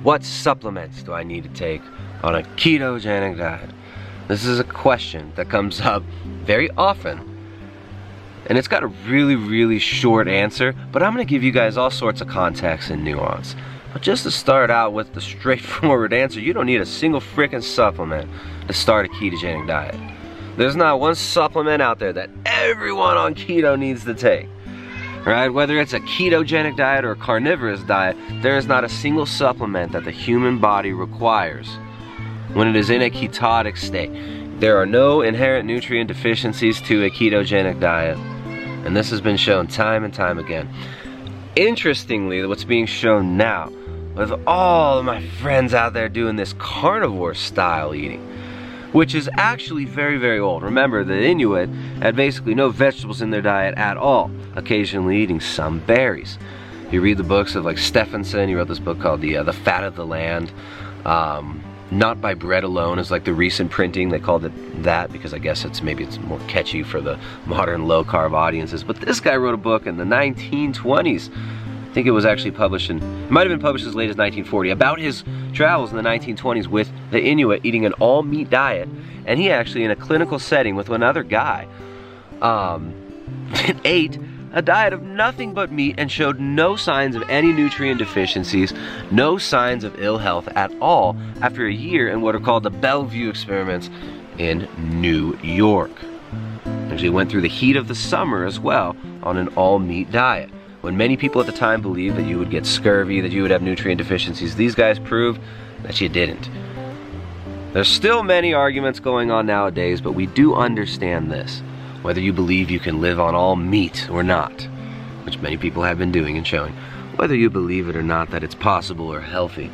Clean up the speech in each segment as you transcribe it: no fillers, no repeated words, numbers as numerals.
What supplements do I need to take on a ketogenic diet? This is a question that comes up very often, and it's got a really short answer, but I'm going to give you guys all sorts of context and nuance. But just to start out with the straightforward answer, you don't need a single freaking supplement to start a ketogenic diet. There's not one supplement out there that everyone on keto needs to take. Right? Whether it's a ketogenic diet or a carnivorous diet, there is not a single supplement that the human body requires when it is in a ketotic state. There are no inherent nutrient deficiencies to a ketogenic diet, and this has been shown time and time again. Interestingly, what's being shown now, with all of my friends out there doing this carnivore style eating, which is actually very old. Remember, the Inuit had basically no vegetables in their diet at all, occasionally eating some berries. You read the books of like Stephenson, he wrote this book called The Fat of the Land. Not by Bread Alone is like the recent printing. They called it that because I guess it's more catchy for the modern low carb audiences. But this guy wrote a book in the 1920s. I think it was actually published it might have been published as late as 1940, about his travels in the 1920s with the Inuit eating an all-meat diet. And he actually, in a clinical setting with another guy, ate a diet of nothing but meat and showed no signs of any nutrient deficiencies, no signs of ill health at all after a year in what are called the Bellevue experiments in New York. Actually went through the heat of the summer as well on an all-meat diet. When many people at the time believed that you would get scurvy, that you would have nutrient deficiencies, these guys proved that you didn't. There's still many arguments going on nowadays, but we do understand this. Whether you believe you can live on all meat or not, which many people have been doing and showing, whether you believe it or not that it's possible or healthy,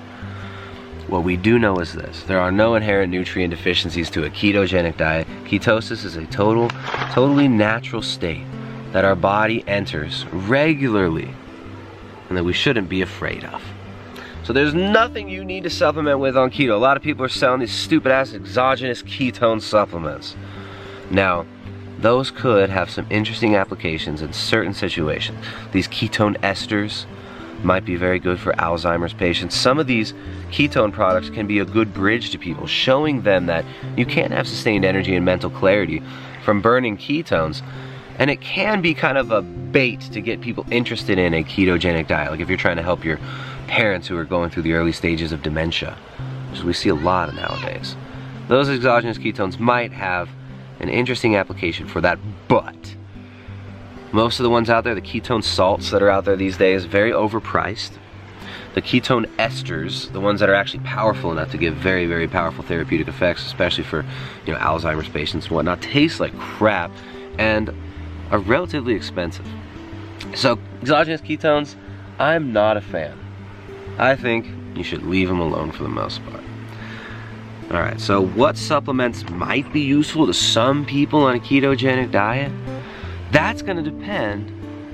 what we do know is this: there are no inherent nutrient deficiencies to a ketogenic diet. Ketosis is a totally natural state that our body enters regularly and that we shouldn't be afraid of. So there's nothing you need to supplement with on keto. A lot of people are selling these stupid ass exogenous ketone supplements. Now, those could have some interesting applications in certain situations. These ketone esters might be very good for Alzheimer's patients. Some of these ketone products can be a good bridge to people, showing them that you can have sustained energy and mental clarity from burning ketones. And it can be kind of a bait to get people interested in a ketogenic diet. Like if you're trying to help your parents who are going through the early stages of dementia, which we see a lot of nowadays. Those exogenous ketones might have an interesting application for that, but most of the ones out there, the ketone salts that are out there these days, very overpriced. The ketone esters, the ones that are actually powerful enough to give very powerful therapeutic effects, especially for Alzheimer's patients and whatnot, taste like crap and are relatively expensive. So exogenous ketones, I'm not a fan. I think you should leave them alone for the most part. Alright, so what supplements might be useful to some people on a ketogenic diet? That's going to depend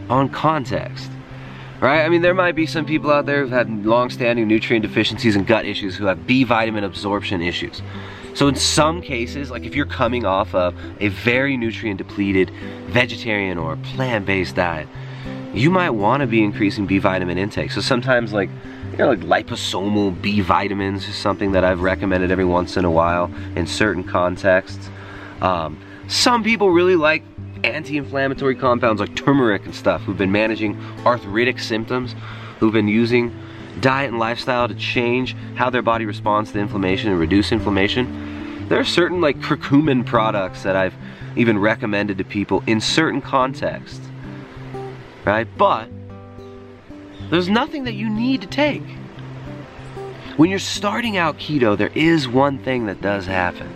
on context. Right? I mean, there might be some people out there who've had long-standing nutrient deficiencies and gut issues who have B vitamin absorption issues. So in some cases, like if you're coming off of a very nutrient depleted vegetarian or plant-based diet, you might want to be increasing B vitamin intake. So sometimes like liposomal B vitamins is something that I've recommended every once in a while in certain contexts. Some people really like anti-inflammatory compounds like turmeric and stuff, who've been managing arthritic symptoms, who've been using diet and lifestyle to change how their body responds to inflammation and reduce inflammation. There are certain like curcumin products that I've even recommended to people in certain contexts, right? But there's nothing that you need to take. When you're starting out keto, there is one thing that does happen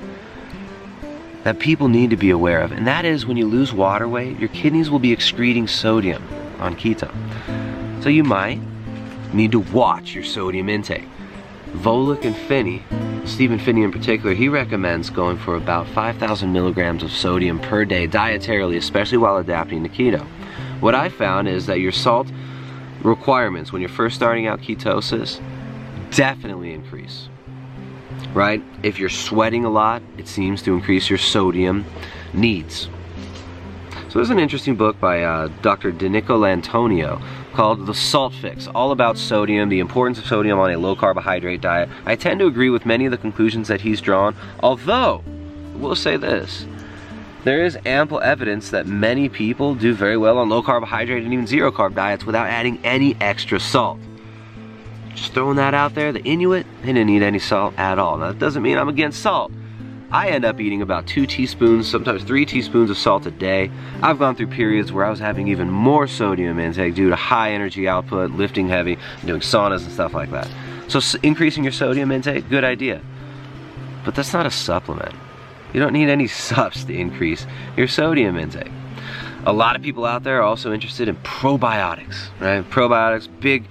that people need to be aware of, and that is when you lose water weight, your kidneys will be excreting sodium on keto. So you might need to watch your sodium intake. Volek and Finney, Stephen Finney in particular, he recommends going for about 5,000 milligrams of sodium per day dietarily, especially while adapting to keto. What I found is that your salt requirements when you're first starting out ketosis definitely increase. Right? If you're sweating a lot, it seems to increase your sodium needs. So So there's an interesting book by Dr. DiNicolantonio called The Salt Fix, all about sodium, the importance of sodium on a low carbohydrate diet. I tend to agree with many of the conclusions that he's drawn, although, I will say this, there is ample evidence that many people do very well on low carbohydrate and even zero carb diets without adding any extra salt. Just throwing that out there, the Inuit, they didn't eat any salt at all. Now that doesn't mean I'm against salt. I end up eating about 2 teaspoons, sometimes 3 teaspoons of salt a day. I've gone through periods where I was having even more sodium intake due to high energy output, lifting heavy, doing saunas and stuff like that. So increasing your sodium intake, good idea. But that's not a supplement. You don't need any subs to increase your sodium intake. A lot of people out there are also interested in probiotics, right? Probiotics, big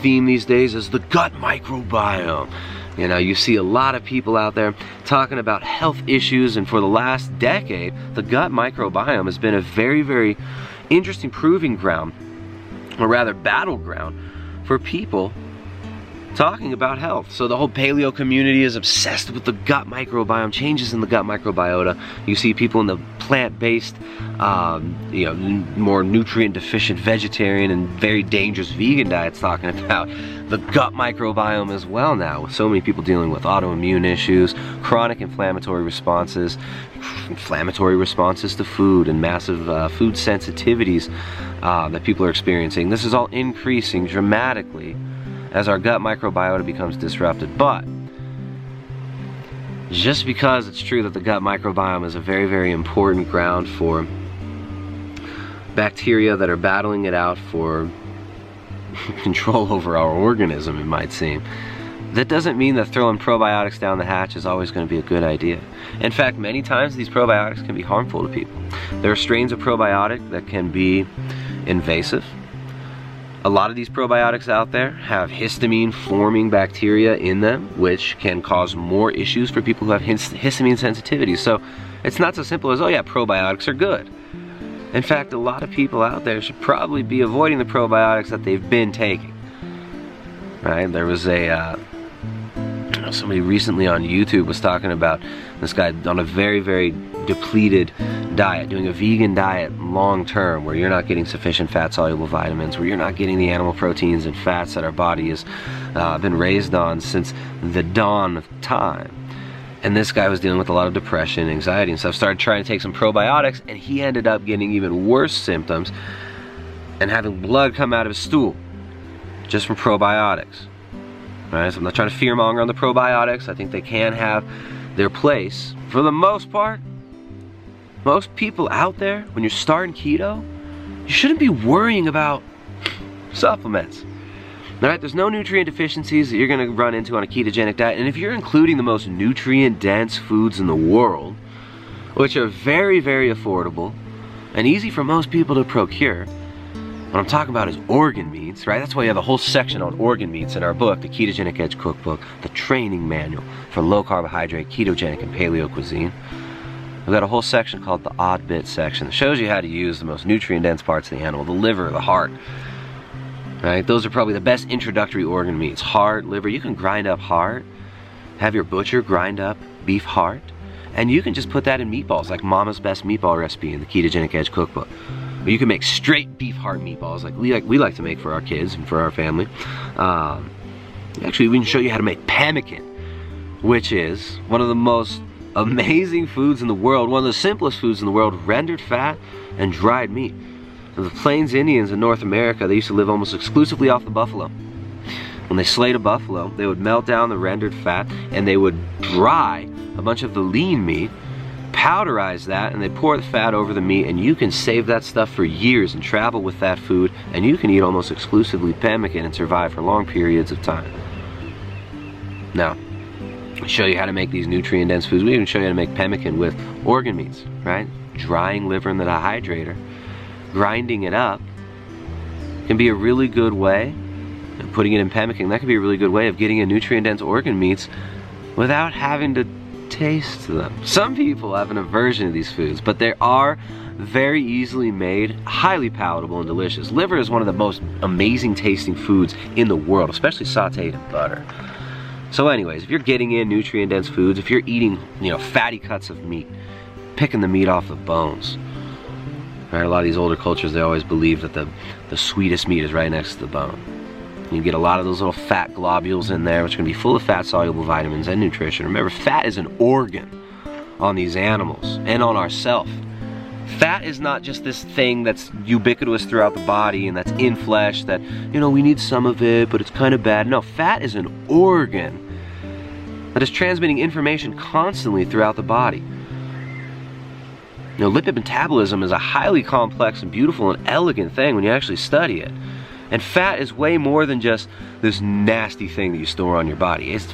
theme these days is the gut microbiome. You know, you see a lot of people out there talking about health issues, and for the last decade, the gut microbiome has been a very, very interesting proving ground, or rather battleground, for people talking about health. So the whole paleo community is obsessed with the gut microbiome, changes in the gut microbiota. You see people in the plant-based, you know, more nutrient deficient vegetarian and very dangerous vegan diets talking about the gut microbiome as well now, with so many people dealing with autoimmune issues, chronic inflammatory responses to food, and massive food sensitivities that people are experiencing. This is all increasing dramatically as our gut microbiota becomes disrupted. But just because it's true that the gut microbiome is a very, very important ground for bacteria that are battling it out for control over our organism, it might seem, that doesn't mean that throwing probiotics down the hatch is always going to be a good idea. In fact, many times these probiotics can be harmful to people. There are strains of probiotic that can be invasive. A lot of these probiotics out there have histamine forming bacteria in them, which can cause more issues for people who have histamine sensitivity. So it's not so simple as, oh yeah, probiotics are good. In fact, a lot of people out there should probably be avoiding the probiotics that they've been taking. Right? There was somebody recently on YouTube was talking about this guy on a very, very depleted diet, doing a vegan diet long term, where you're not getting sufficient fat soluble vitamins, where you're not getting the animal proteins and fats that our body has been raised on since the dawn of time. And this guy was dealing with a lot of depression, anxiety and stuff, started trying to take some probiotics, and he ended up getting even worse symptoms and having blood come out of his stool just from probiotics. Right? So I'm not trying to fearmonger on the probiotics. I think they can have their place. For the most part, most people out there, when you're starting keto, you shouldn't be worrying about supplements. Alright, there's no nutrient deficiencies that you're going to run into on a ketogenic diet. And if you're including the most nutrient-dense foods in the world, which are very, very affordable and easy for most people to procure, what I'm talking about is organ meats, right? That's why you have a whole section on organ meats in our book, the Ketogenic Edge Cookbook, the training manual for low carbohydrate, ketogenic, and paleo cuisine. We've got a whole section called the odd bit section that shows you how to use the most nutrient-dense parts of the animal, the liver, the heart. Right? Those are probably the best introductory organ meats. Heart, liver, you can grind up heart, have your butcher grind up beef heart, and you can just put that in meatballs, like Mama's Best Meatball Recipe in the Ketogenic Edge Cookbook. Or you can make straight beef heart meatballs like we like to make for our kids and for our family. Actually, we can show you how to make pemmican, which is one of the most amazing foods in the world, one of the simplest foods in the world, rendered fat and dried meat. The Plains Indians in North America, they used to live almost exclusively off the buffalo. When they slayed a buffalo, they would melt down the rendered fat and they would dry a bunch of the lean meat, powderize that, and they pour the fat over the meat, and you can save that stuff for years and travel with that food, and you can eat almost exclusively pemmican and survive for long periods of time. Now, we show you how to make these nutrient-dense foods. We even show you how to make pemmican with organ meats, right? Drying liver in the dehydrator, grinding it up can be a really good way, and putting it in pemmican, that can be a really good way of getting a nutrient-dense organ meats without having to taste them. Some people have an aversion to these foods, but they are very easily made, highly palatable and delicious. Liver is one of the most amazing tasting foods in the world, especially sauteed in butter. So anyways, if you're getting in nutrient-dense foods, if you're eating, fatty cuts of meat, picking the meat off the bones, Right? A lot of these older cultures, they always believe that the sweetest meat is right next to the bone. You get a lot of those little fat globules in there, which are going to be full of fat-soluble vitamins and nutrition. Remember, fat is an organ on these animals and on ourselves. Fat is not just this thing that's ubiquitous throughout the body and that's in flesh that, you know, we need some of it, but it's kind of bad. No, fat is an organ that is transmitting information constantly throughout the body. You know, lipid metabolism is a highly complex and beautiful and elegant thing when you actually study it. And fat is way more than just this nasty thing that you store on your body. It's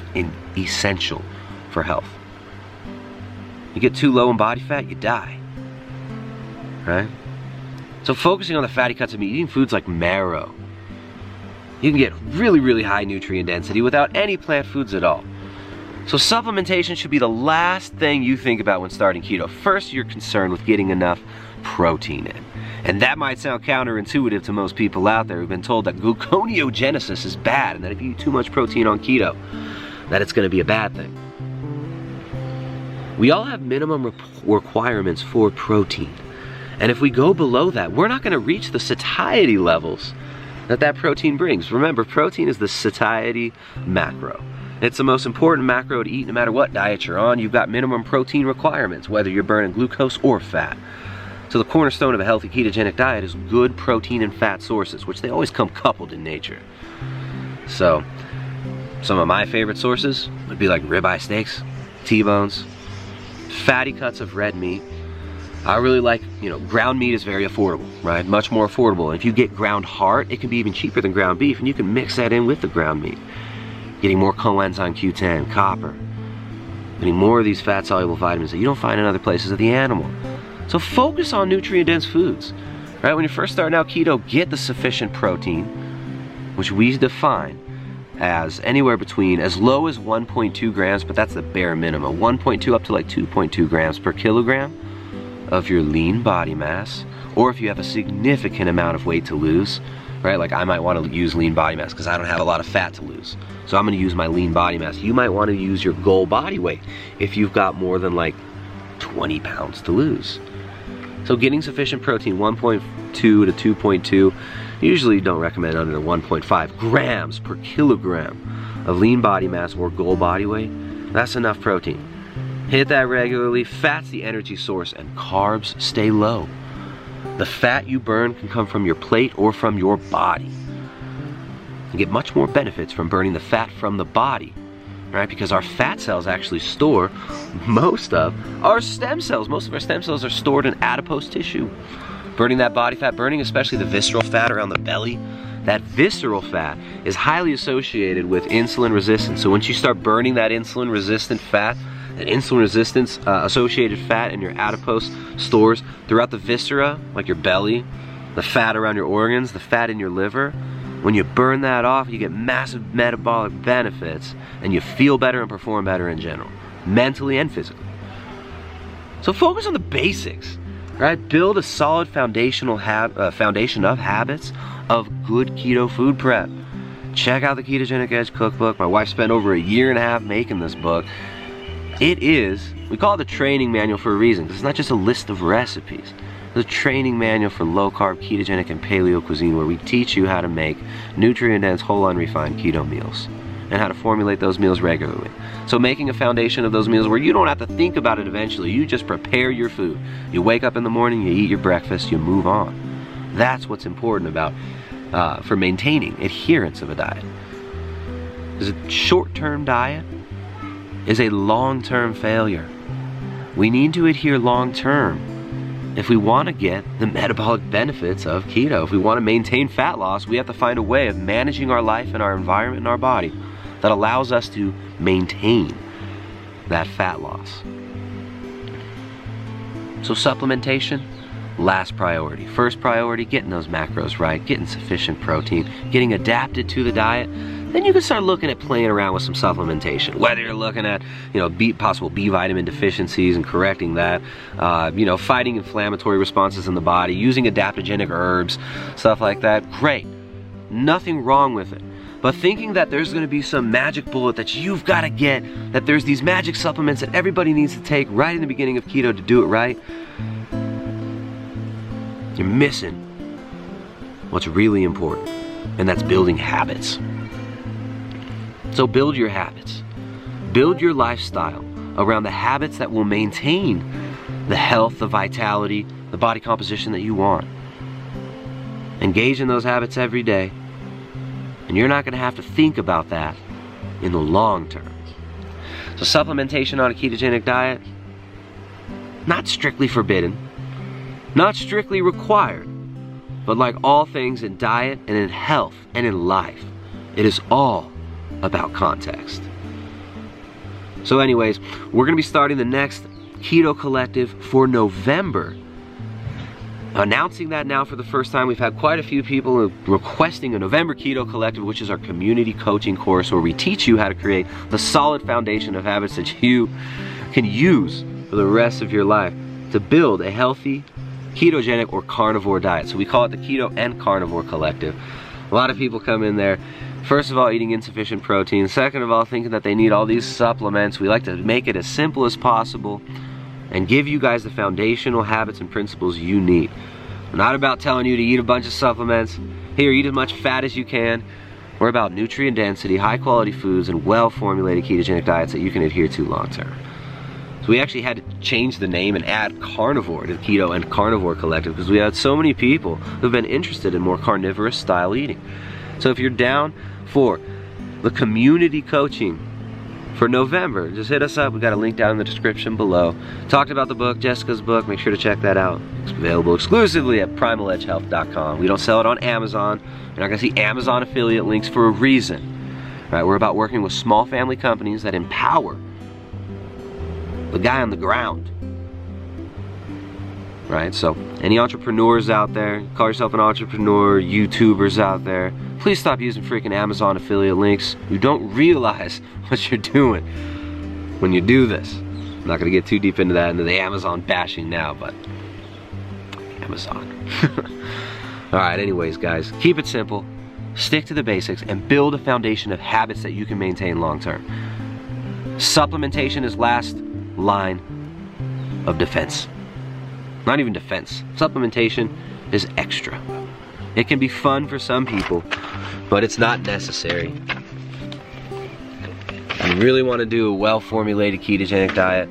essential for health. You get too low in body fat, you die. Right? So focusing on the fatty cuts of meat, eating foods like marrow, you can get really, really high nutrient density without any plant foods at all. So supplementation should be the last thing you think about when starting keto. First, you're concerned with getting enough protein in. And that might sound counterintuitive to most people out there who've been told that gluconeogenesis is bad and that if you eat too much protein on keto, that it's going to be a bad thing. We all have minimum requirements for protein. And if we go below that, we're not going to reach the satiety levels that protein brings. Remember, protein is the satiety macro. It's the most important macro to eat no matter what diet you're on. You've got minimum protein requirements, whether you're burning glucose or fat. So the cornerstone of a healthy ketogenic diet is good protein and fat sources, which they always come coupled in nature. So some of my favorite sources would be like ribeye steaks, T-bones, fatty cuts of red meat. I really like, you know, ground meat is very affordable, right? Much more affordable. And if you get ground heart, it can be even cheaper than ground beef, and you can mix that in with the ground meat. Getting more coenzyme Q10, copper, getting more of these fat-soluble vitamins that you don't find in other places of the animal. So focus on nutrient-dense foods, right? When you're first starting out keto, get the sufficient protein, which we define as anywhere between as low as 1.2 grams, but that's the bare minimum, 1.2 up to like 2.2 grams per kilogram of your lean body mass, or if you have a significant amount of weight to lose, right? Like I might want to use lean body mass because I don't have a lot of fat to lose. So I'm going to use my lean body mass. You might want to use your goal body weight if you've got more than like 20 pounds to lose. So getting sufficient protein, 1.2 to 2.2, usually don't recommend under 1.5 grams per kilogram of lean body mass or goal body weight. That's enough protein. Hit that regularly. Fat's the energy source and carbs stay low. The fat you burn can come from your plate or from your body. You get much more benefits from burning the fat from the body, right? Because our fat cells actually store most of our stem cells. Most of our stem cells are stored in adipose tissue. Burning that body fat, burning especially the visceral fat around the belly, that visceral fat is highly associated with insulin resistance. So once you start burning that insulin resistant fat, that insulin resistance associated fat in your adipose stores throughout the viscera, like your belly, the fat around your organs, the fat in your liver, when you burn that off, you get massive metabolic benefits and you feel better and perform better in general, mentally and physically. So focus on the basics, right? Build a solid foundation of habits of good keto food prep. Check out the Ketogenic Edge Cookbook. My wife spent over 1.5 years making this book. It is, we call it the training manual for a reason, because it's not just a list of recipes. It's a training manual for low-carb, ketogenic, and paleo cuisine where we teach you how to make nutrient-dense, whole, unrefined keto meals and how to formulate those meals regularly. So making a foundation of those meals where you don't have to think about it eventually. You just prepare your food. You wake up in the morning, you eat your breakfast, you move on. That's what's important about for maintaining adherence of a diet. Because a short-term diet is a long-term failure. We need to adhere long-term if we want to get the metabolic benefits of keto. If we want to maintain fat loss, we have to find a way of managing our life and our environment and our body that allows us to maintain that fat loss. So supplementation, last priority. First priority, getting those macros right, getting sufficient protein, getting adapted to the diet. Then you can start looking at playing around with some supplementation. Whether you're looking at, possible B vitamin deficiencies and correcting that, fighting inflammatory responses in the body, using adaptogenic herbs, stuff like that. Great. Nothing wrong with it. But thinking that there's going to be some magic bullet that you've got to get, that there's these magic supplements that everybody needs to take right in the beginning of keto to do it right, You're missing what's really important, and that's building habits. So build your habits. Build your lifestyle around the habits that will maintain the health, the vitality, the body composition that you want. Engage in those habits every day, and you're not going to have to think about that in the long term. So supplementation on a ketogenic diet, not strictly forbidden, not strictly required, but like all things in diet and in health and in life, it is all about context. So anyways, we're going to be starting the next Keto Collective for November. Announcing that now for the first time. We've had quite a few people requesting a November Keto Collective, which is our community coaching course where we teach you how to create the solid foundation of habits that you can use for the rest of your life to build a healthy ketogenic or carnivore diet. So we call it the Keto and Carnivore Collective. A lot of people come in there, first of all, eating insufficient protein. Second of all, thinking that they need all these supplements. We like to make it as simple as possible and give you guys the foundational habits and principles you need. We're not about telling you to eat a bunch of supplements. Here, eat as much fat as you can. We're about nutrient density, high quality foods, and well-formulated ketogenic diets that you can adhere to long term. So we actually had to change the name and add carnivore to the Keto and Carnivore Collective because we had so many people who've been interested in more carnivorous style eating. So if you're down for the community coaching for November, just hit us up. We got a link down in the description below. Talked about the book, Jessica's book. Make sure to check that out. It's available exclusively at primaledgehealth.com. We don't sell it on Amazon. You're not gonna see Amazon affiliate links for a reason. Right? We're about working with small family companies that empower the guy on the ground. Right? So any entrepreneurs out there, call yourself an entrepreneur, YouTubers out there, please stop using freaking Amazon affiliate links. You don't realize what you're doing when you do this. I'm not gonna get too deep into that, into the Amazon bashing now, but Amazon. Alright, anyways guys, keep it simple, stick to the basics, and build a foundation of habits that you can maintain long term. Supplementation is last line of defense. Not even defense. Supplementation is extra. It can be fun for some people, but it's not necessary. If you really want to do a well-formulated ketogenic diet,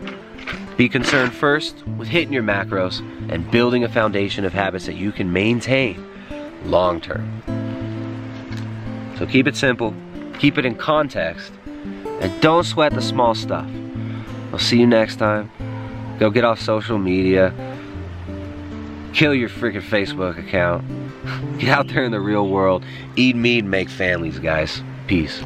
be concerned first with hitting your macros and building a foundation of habits that you can maintain long term. So keep it simple, keep it in context, and don't sweat the small stuff. I'll see you next time. Go get off social media. Kill your freaking Facebook account. Get out there in the real world. Eat meat and make families, guys. Peace.